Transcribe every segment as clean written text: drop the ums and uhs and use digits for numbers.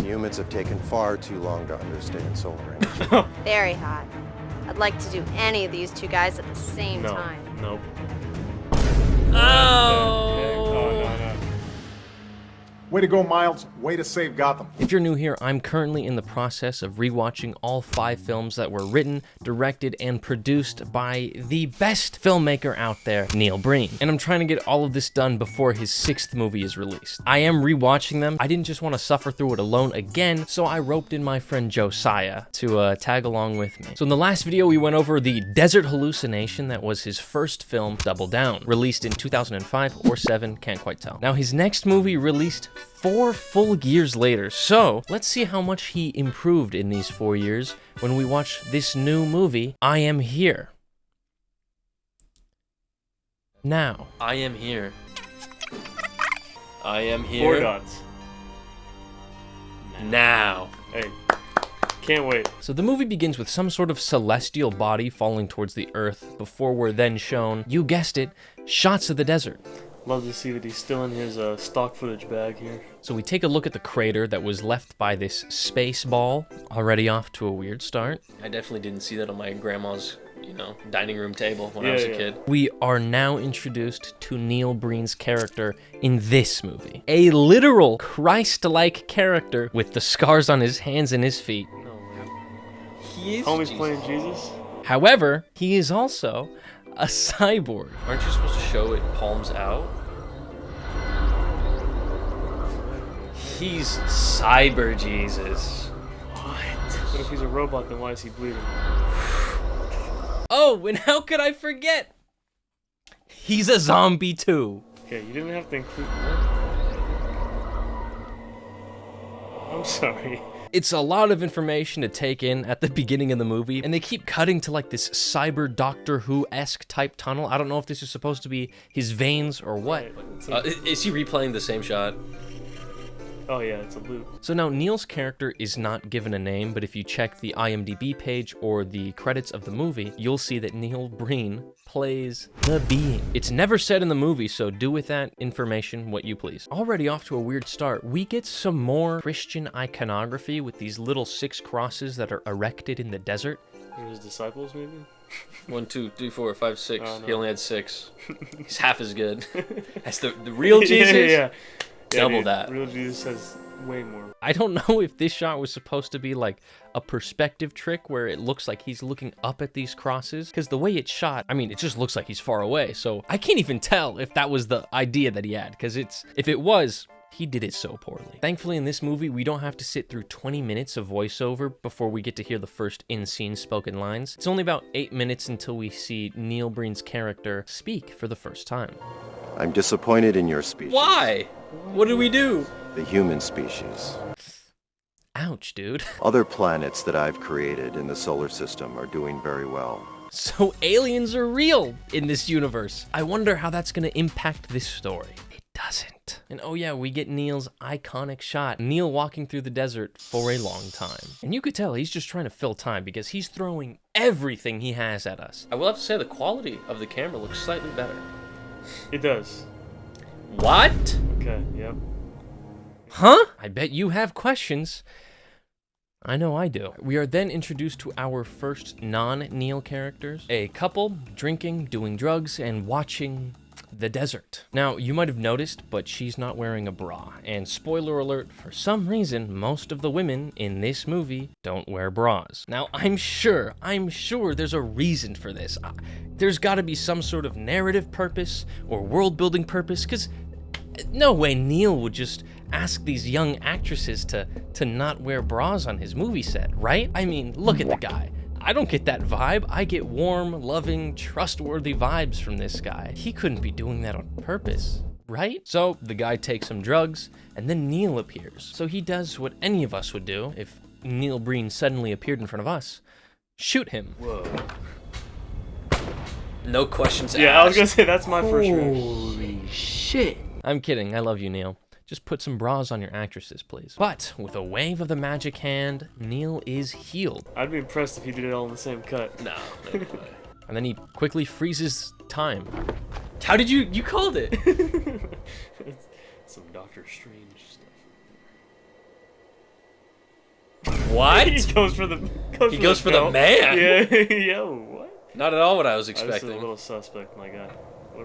humans have taken far too long to understand solar energy. Very hot. I'd like to do any of these two guys at the same time. Nope. Oh! No. Way to go, Miles. Way to save Gotham. If you're new here, I'm currently in the process of rewatching all 5 films that were written, directed, and produced by the best filmmaker out there, Neil Breen. And I'm trying to get all of this done before his 6th movie is released. I am rewatching them. I didn't just want to suffer through it alone again, so I roped in my friend Josiah to tag along with me. So in the last video, we went over the Desert Hallucination that was his first film, Double Down, released in 2005 or 7, can't quite tell. Now his next movie released 4 full years later, so let's see how much he improved in these 4 years when we watch this new movie, I Am Here. Now, I am here. I am here. 4 dots. Now. Hey, can't wait. So the movie begins with some sort of celestial body falling towards the earth before we're then shown, you guessed it, shots of the desert. Love to see that he's still in his stock footage bag here. So we take a look at the crater that was left by this space ball, already off to a weird start. I definitely didn't see that on my grandma's, dining room table when I was a kid. We are now introduced to Neil Breen's character in this movie. A literal Christ-like character with the scars on his hands and his feet. No way. He is Homie's Jesus. playing Jesus? However, he is also a cyborg. Aren't you supposed to show it palms out? He's Cyber Jesus. What? But if he's a robot, then why is he bleeding? Oh, and how could I forget? He's a zombie too. Okay, you didn't have to include what? I'm sorry. It's a lot of information to take in at the beginning of the movie, and they keep cutting to like this cyber Doctor Who-esque type tunnel. I don't know if this is supposed to be his veins or what. Is he replaying the same shot? Oh yeah, it's a loop. So now Neil's character is not given a name, but if you check the IMDb page or the credits of the movie, you'll see that Neil Breen plays the Being. It's never said in the movie, so do with that information what you please. Already off to a weird start, we get some more Christian iconography with these little 6 crosses that are erected in the desert. His disciples, maybe? 1, 2, 3, 4, 5, 6. Oh, no. He only had 6. He's half as good. That's the real Jesus. Yeah. Double dude, that. Real Jesus has way more. I don't know if this shot was supposed to be like a perspective trick where it looks like he's looking up at these crosses, because the way it's shot, I mean, it just looks like he's far away. So I can't even tell if that was the idea that he had, because if it was, he did it so poorly. Thankfully, in this movie, we don't have to sit through 20 minutes of voiceover before we get to hear the first in-scene spoken lines. It's only about 8 minutes until we see Neil Breen's character speak for the first time. I'm disappointed in your species. Why? What did we do? The human species. Ouch, dude. Other planets that I've created in the solar system are doing very well. So aliens are real in this universe. I wonder how that's gonna impact this story. It doesn't. And oh yeah, we get Neil's iconic shot. Neil walking through the desert for a long time. And you could tell he's just trying to fill time because he's throwing everything he has at us. I will have to say the quality of the camera looks slightly better. It does. What? Okay, yep. Huh? I bet you have questions. I know I do. We are then introduced to our first non-Neil characters. A couple drinking, doing drugs, and watching the desert. Now, you might have noticed, but she's not wearing a bra. And spoiler alert, for some reason, most of the women in this movie don't wear bras. Now, I'm sure there's a reason for this. There's gotta be some sort of narrative purpose or world-building purpose, because no way Neil would just ask these young actresses to not wear bras on his movie set, right? I mean, look at the guy. I don't get that vibe. I get warm, loving, trustworthy vibes from this guy. He couldn't be doing that on purpose, right? So the guy takes some drugs, and then Neil appears. So he does what any of us would do if Neil Breen suddenly appeared in front of us. Shoot him. Whoa. No questions asked. Yeah, I was gonna say, that's my first reaction. Holy shit. I'm kidding. I love you, Neil. Just put some bras on your actresses, please. But with a wave of the magic hand, Neil is healed. I'd be impressed if he did it all in the same cut. No way. And then he quickly freezes time. How did you called it? Some Doctor Strange stuff. What? He goes for the the man? Yeah. Yo, what? Not at all what I was This is expecting. a little suspect, my guy.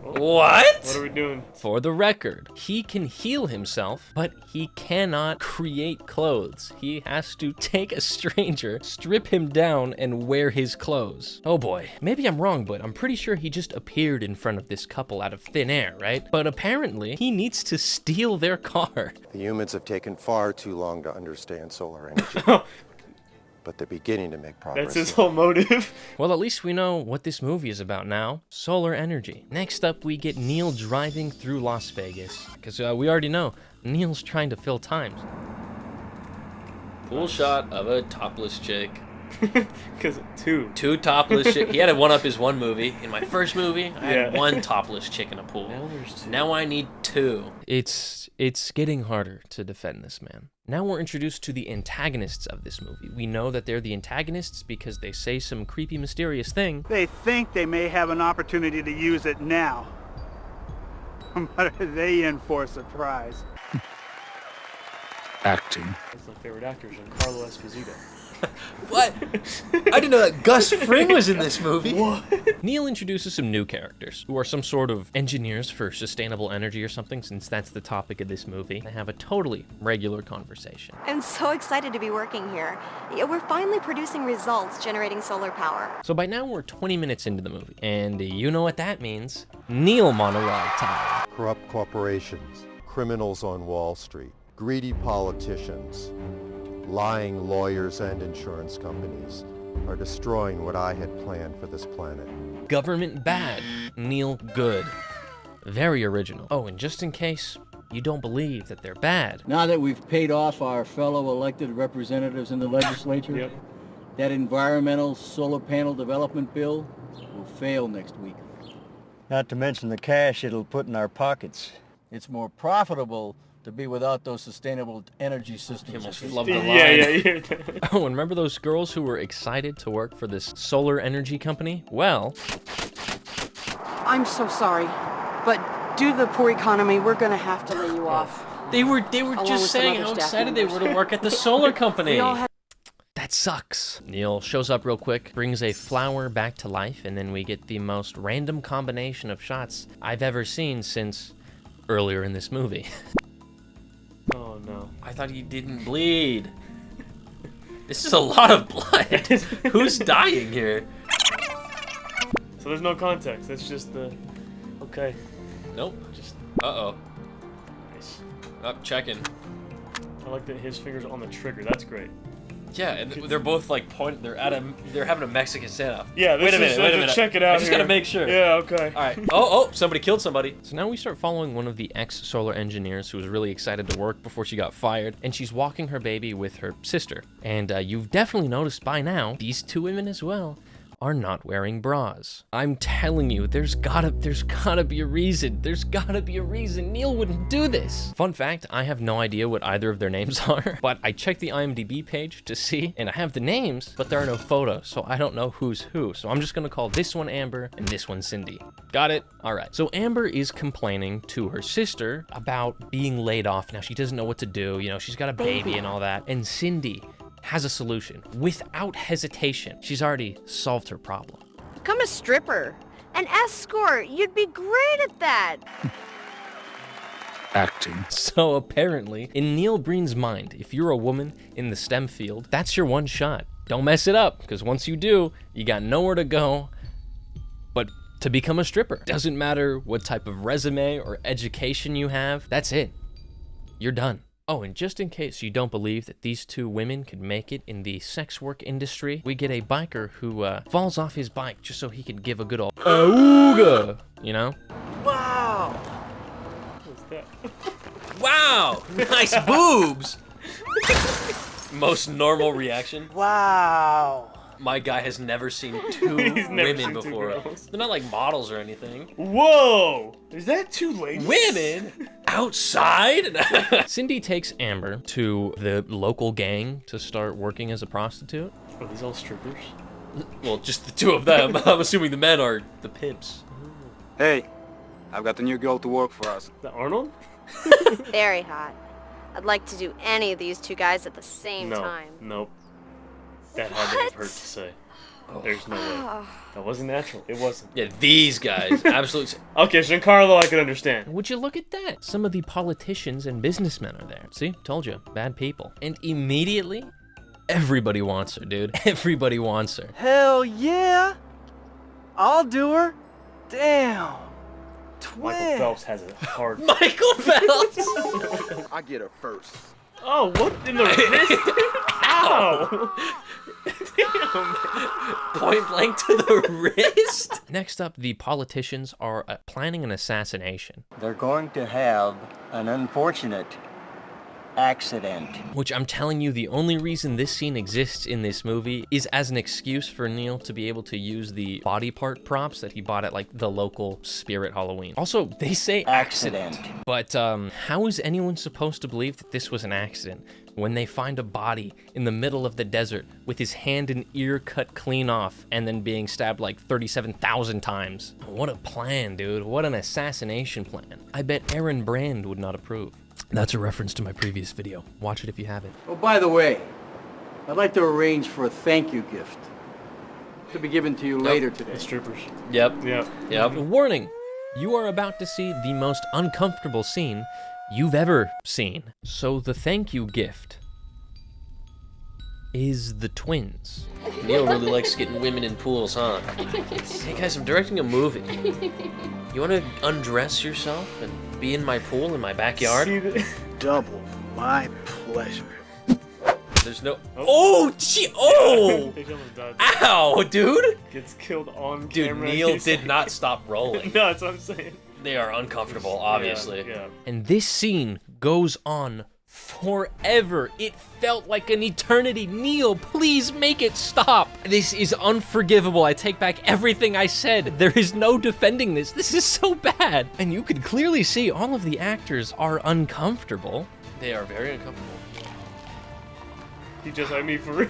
What? What are we doing? For the record, he can heal himself, but he cannot create clothes. He has to take a stranger, strip him down, and wear his clothes. Oh boy, maybe I'm wrong, but I'm pretty sure he just appeared in front of this couple out of thin air, right? But apparently, he needs to steal their car. The humans have taken far too long to understand solar energy. But they're beginning to make progress. That's his whole motive. Well, at least we know what this movie is about now. Solar energy. Next up, we get Neil driving through Las Vegas. Because we already know, Neil's trying to fill times. Cool shot of a topless chick. Because two. Two topless chick. He had to one up his one movie. In my first movie, I had one topless chick in a pool. Now there's two. Now I need two. It's getting harder to defend this man. Now we're introduced to the antagonists of this movie. We know that they're the antagonists because they say some creepy, mysterious thing. They think they may have an opportunity to use it now. But are they in for a surprise? Acting. That's my favorite actor, Giancarlo Esposito. What? I didn't know that Gus Fring was in this movie. What? Neil introduces some new characters who are some sort of engineers for sustainable energy or something, since that's the topic of this movie. They have a totally regular conversation. I'm so excited to be working here. Yeah, we're finally producing results generating solar power. So by now we're 20 minutes into the movie, and you know what that means. Neil monologue time. Corrupt corporations, criminals on Wall Street, greedy politicians, lying lawyers and insurance companies are destroying what I had planned for this planet. Government bad, Neil good. Very original. Oh, and just in case you don't believe that they're bad. Now that we've paid off our fellow elected representatives in the legislature, Yep. that environmental solar panel development bill will fail next week. Not to mention the cash it'll put in our pockets. It's more profitable to be without those sustainable energy systems. Almost flubbed the line. Yeah. Oh, and remember those girls who were excited to work for this solar energy company? Well, I'm so sorry, but due to the poor economy, we're gonna have to lay you off. they were with just some saying other how staff excited they were members. to work at the solar company. We all had That sucks. Neil shows up real quick, brings a flower back to life, and then we get the most random combination of shots I've ever seen since earlier in this movie. Oh no. I thought he didn't bleed. This is a lot of blood. Who's dying here? So there's no context. That's just the. Okay. Nope. Just. Uh-oh. Nice. Up, checking. I like that his fingers on the trigger. That's great. Yeah, and they're both like point. They're having a Mexican standoff. Yeah. This Wait a minute. is, Wait a minute. Check it out. I just here. gotta make sure. Yeah. Okay. All right. Oh, somebody killed somebody. So now we start following one of the ex-solar engineers who was really excited to work before she got fired, and she's walking her baby with her sister. And you've definitely noticed by now, these two women as well are not wearing bras. I'm telling you, there's gotta be a reason. There's gotta be a reason. Neil wouldn't do this. Fun fact, I have no idea what either of their names are, but I checked the IMDb page to see, and I have the names, but there are no photos, so I don't know who's who. So I'm just gonna call this one Amber and this one Cindy. Got it? All right. So Amber is complaining to her sister about being laid off. Now she doesn't know what to do. You know, she's got a baby and all that. And Cindy has a solution without hesitation. She's already solved her problem. Become a stripper. An escort. You'd be great at that. Acting. So apparently, in Neil Breen's mind, if you're a woman in the STEM field, that's your one shot. Don't mess it up, because once you do, you got nowhere to go but to become a stripper. Doesn't matter what type of resume or education you have, that's it. You're done. Oh, and just in case you don't believe that these two women could make it in the sex work industry, we get a biker who falls off his bike just so he could give a good old ooga, you know? Wow! What's that? Wow, nice boobs. Most normal reaction. Wow! My guy has never seen two He's never women seen two before. girls. They're not like models or anything. Whoa! Is that two ladies? Women outside? Cindy takes Amber to the local gang to start working as a prostitute. Are these all strippers? Well, just the two of them. I'm assuming the men are the pimps. Hey, I've got a new girl to work for us. Is that Arnold? Very hot. I'd like to do any of these two guys at the same No. time. Nope. That had to have hurt to say. There's no way. That wasn't natural. It wasn't. Yeah, these guys. Absolutely. Okay, Giancarlo, I can understand. Would you look at that? Some of the politicians and businessmen are there. See? Told you. Bad people. And immediately, everybody wants her, dude. Everybody wants her. Hell yeah! I'll do her. Damn. Michael Phelps has a hard... Michael Phelps! I get her first. Oh, what in the wrist? Ow! Damn. Point blank to the wrist? Next up, the politicians are planning an assassination. They're going to have an unfortunate accident. Which I'm telling you, the only reason this scene exists in this movie is as an excuse for Neil to be able to use the body part props that he bought at like the local Spirit Halloween. Also, they say accident. But how is anyone supposed to believe that this was an accident when they find a body in the middle of the desert with his hand and ear cut clean off and then being stabbed like 37,000 times? What a plan, dude. What an assassination plan. I bet Aaron Brand would not approve. That's a reference to my previous video. Watch it if you haven't. Oh, by the way, I'd like to arrange for a thank you gift to be given to you later today. The strippers. Yep. Yep. Warning, you are about to see the most uncomfortable scene you've ever seen. So the thank you gift is the twins. Neil really likes getting women in pools, huh? Hey guys, I'm directing a movie. You want to undress yourself and be in my pool in my backyard? Double my pleasure. There's no... Oh, gee! Oh! Ow, dude! Gets killed on dude, camera. Dude, Neil did not stop rolling. No, that's what I'm saying. They are uncomfortable, obviously. Yeah. And this scene goes on forever. It felt like an eternity. Neil, please make it stop. This is unforgivable. I take back everything I said. There is no defending this. This is so bad. And you can clearly see all of the actors are uncomfortable. They are very uncomfortable. He just had me for real.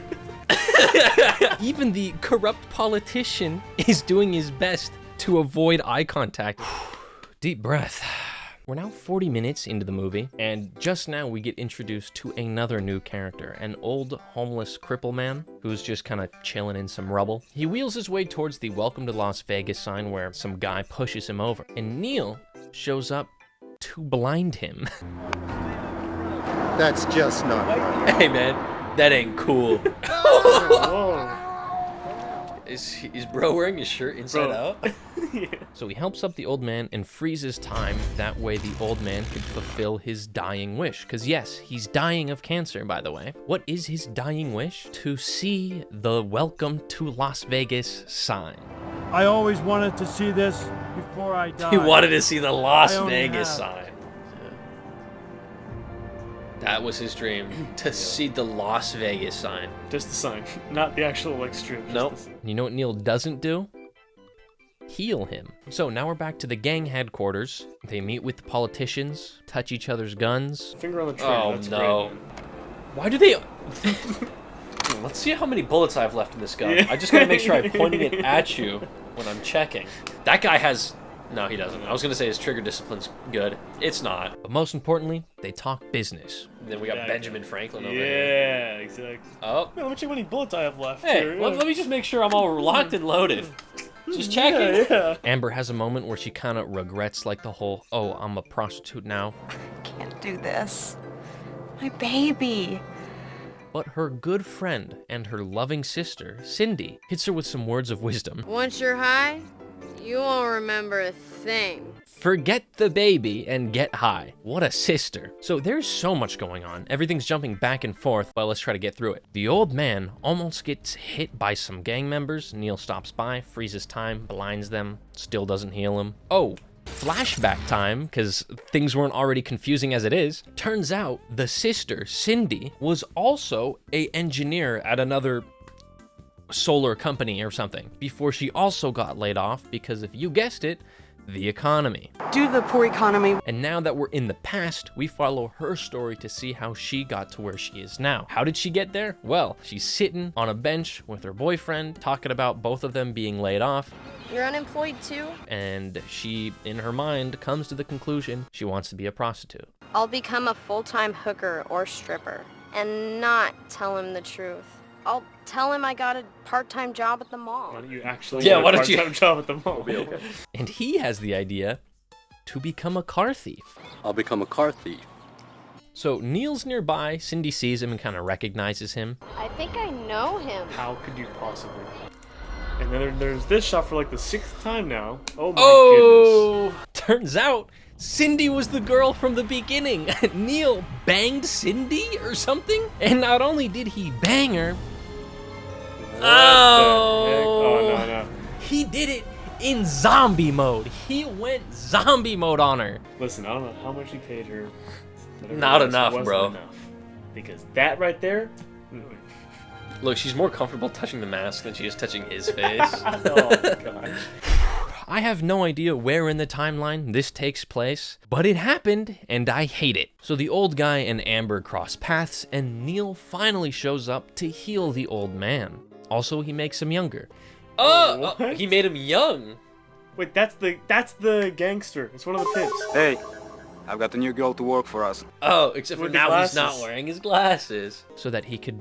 Even the corrupt politician is doing his best to avoid eye contact. Deep breath. We're now 40 minutes into the movie, and just now we get introduced to another new character, an old homeless cripple man who's just kind of chilling in some rubble. He wheels his way towards the Welcome to Las Vegas sign where some guy pushes him over, and Neil shows up to blind him. That's just not right. Hey man, that ain't cool. Whoa. Is bro wearing his shirt inside out? Yeah. So he helps up the old man and freezes time. That way the old man could fulfill his dying wish. Because yes, he's dying of cancer, by the way. What is his dying wish? To see the Welcome to Las Vegas sign. I always wanted to see this before I died. He wanted to see the Las Vegas sign. That was his dream, to see the Las Vegas sign. Just the sign, not the actual like strip. Nope. You know what Neil doesn't do? Heal him. So now we're back to the gang headquarters. They meet with the politicians, touch each other's guns. Finger on the trigger. Oh that's no. great. Why do they... Let's see how many bullets I have left in this gun. Yeah. I just gotta make sure I'm pointing it at you when I'm checking. That guy has... No, he doesn't. I was gonna say his trigger discipline's good. It's not. But most importantly, they talk business. Then we got Benjamin Franklin over here. Yeah, exactly. Oh. Man, let me check how many bullets I have left. Hey, here. let me just make sure I'm all locked and loaded. Just checking. Yeah. Amber has a moment where she kind of regrets like the whole, oh, I'm a prostitute now. Can't do this. My baby. But her good friend and her loving sister, Cindy, hits her with some words of wisdom. Once you're high, you won't remember a thing. Forget the baby and get high. What a sister. So there's so much going on. Everything's jumping back and forth, but let's try to get through it. The old man almost gets hit by some gang members. Neil stops by, freezes time, blinds them, still doesn't heal him. Oh, flashback time, because things weren't already confusing as it is. Turns out the sister, Cindy, was also an engineer at another solar company or something before she also got laid off because, if you guessed it, the economy. Do the poor economy. And now that we're in the past, we follow her story to see how she got to where she is now. How did she get there? Well, she's sitting on a bench with her boyfriend, talking about both of them being laid off. You're unemployed too? And she, in her mind, comes to the conclusion she wants to be a prostitute. I'll become a full-time hooker or stripper and not tell him the truth. I'll tell him I got a part-time job at the mall. Why don't you actually Yeah, get why a don't you- part-time job at the mall? Okay. And he has the idea to become a car thief. I'll become a car thief. So Neil's nearby, Cindy sees him and kind of recognizes him. I think I know him. How could you possibly? And then there's this shot for like the 6th time now. Oh my goodness. Turns out Cindy was the girl from the beginning. Neil banged Cindy or something? And not only did he bang her, What the heck? Oh, no. he did it in zombie mode. He went zombie mode on her. Listen, I don't know how much you paid her. Whatever Not it was, enough, it wasn't bro. Enough. Because that right there. Look, she's more comfortable touching the mask than she is touching his face. Oh gosh. I have no idea where in the timeline this takes place, but it happened, and I hate it. So the old guy and Amber cross paths, and Neil finally shows up to heal the old man. Also, he makes him younger. He made him young. Wait, that's the gangster. It's one of the pimps. Hey, I've got a new girl to work for us. Oh, except for With the now he's glasses. not wearing his glasses. So that he could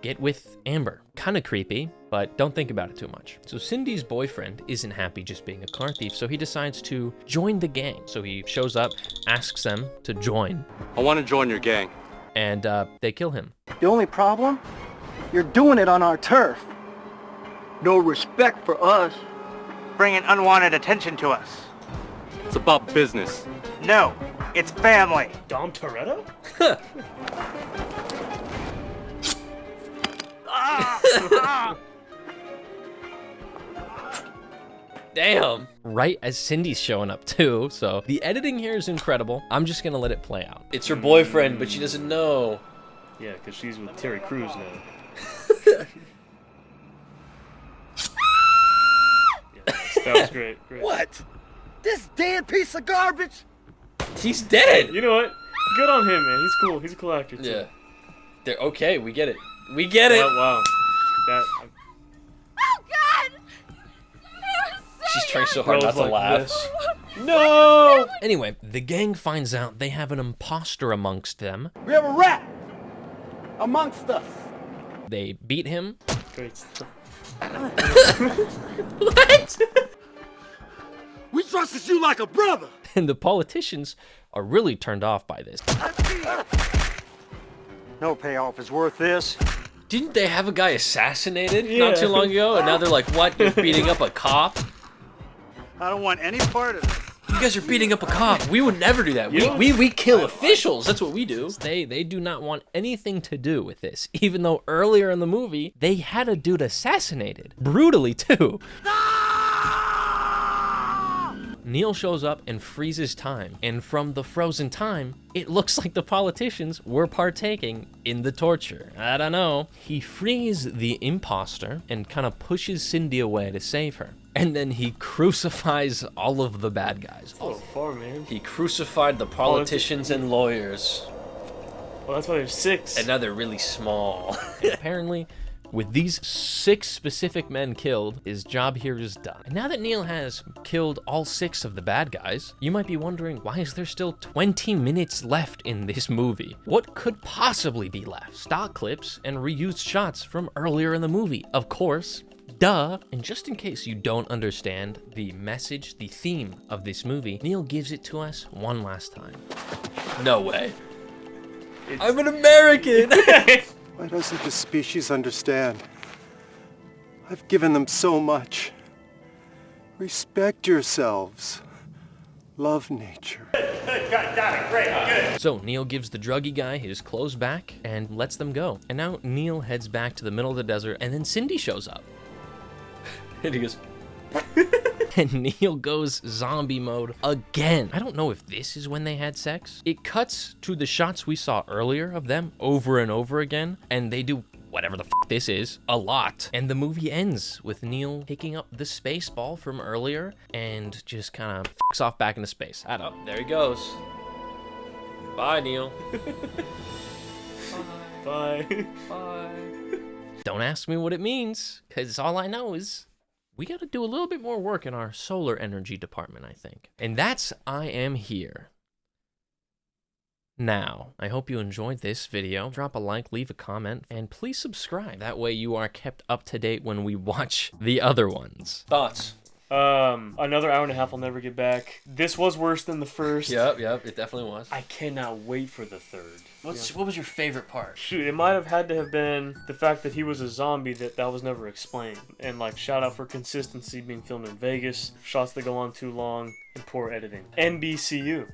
get with Amber. Kind of creepy, but don't think about it too much. So Cindy's boyfriend isn't happy just being a car thief, so he decides to join the gang. So he shows up, asks them to join, I want to join your gang. and they kill him. The only problem? You're doing it on our turf. No respect for us. Bringing unwanted attention to us. It's about business. No, it's family. Dom Toretto? Damn! Right as Cindy's showing up too, so the editing here is incredible. I'm just gonna let it play out. It's her boyfriend, but she doesn't know. Yeah, because she's with Terry Crews now. That was great. What? This damn piece of garbage? He's dead! You know what? Good on him, man. He's cool. He's a cool actor, too. Yeah. They're okay, we get it. We get it! Wow. That, Oh God! She's trying so hard not Girls to like laugh. this. No! Anyway, the gang finds out they have an imposter amongst them. We have a rat amongst us. They beat him. Great stuff. What? We trusted you like a brother. And the politicians are really turned off by this. No payoff is worth this. Didn't they have a guy assassinated not too long ago? And now they're like, what? You're beating up a cop? I don't want any part of this. You guys are beating up a cop. We would never do that. We kill officials. That's what we do. They do not want anything to do with this. Even though earlier in the movie, they had a dude assassinated. Brutally, too. Neil shows up and freezes time. And from the frozen time, it looks like the politicians were partaking in the torture. I don't know. He frees the imposter and kind of pushes Cindy away to save her. And then he crucifies all of the bad guys. Oh, far, man. He crucified the politicians and lawyers. Well, that's why there's 6. And now they're really small. Apparently, with these 6 specific men killed, his job here is done. And now that Neil has killed all 6 of the bad guys, you might be wondering, why is there still 20 minutes left in this movie? What could possibly be left? Stock clips and reused shots from earlier in the movie, of course. Duh! And just in case you don't understand the message, the theme of this movie, Neil gives it to us one last time. No way. I'm an American! Why doesn't this species understand? I've given them so much. Respect yourselves. Love nature. So Neil gives the druggy guy his clothes back and lets them go. And now Neil heads back to the middle of the desert, and then Cindy shows up. And he goes... And Neil goes zombie mode again. I don't know if this is when they had sex. It cuts to the shots we saw earlier of them over and over again, and they do whatever the f this is a lot. And the movie ends with Neil picking up the space ball from earlier and just kind of f***s off back into space. I don't know. There he goes. Bye, Neil. Bye. Bye. Don't ask me what it means, because all I know is we got to do a little bit more work in our solar energy department, I think. And that's I Am Here. now. I hope you enjoyed this video. Drop a like, leave a comment, and please subscribe. That way you are kept up to date when we watch the other ones. Thoughts? Another hour and a half I'll never get back. This was worse than the first. Yep, it definitely was. I cannot wait for the third. What was your favorite part? Shoot, it might have had to have been the fact that he was a zombie that was never explained. And like, shout out for consistency being filmed in Vegas, shots that go on too long, and poor editing. NBCU.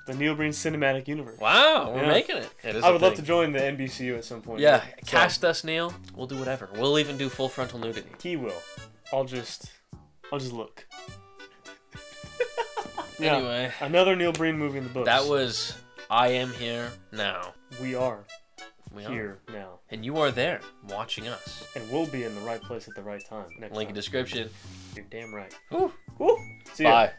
The Neil Breen Cinematic Universe. Wow, we're making it. I would love to join the NBCU at some point. Yeah, cast us, Neil. We'll do whatever. We'll even do full frontal nudity. He will. I'll just look. Anyway. Another Neil Breen movie in the books. That was I Am Here Now. We are here now. And you are there, watching us. And we'll be in the right place at the right time. Link in description. You're damn right. Woo. Woo. See ya. Bye.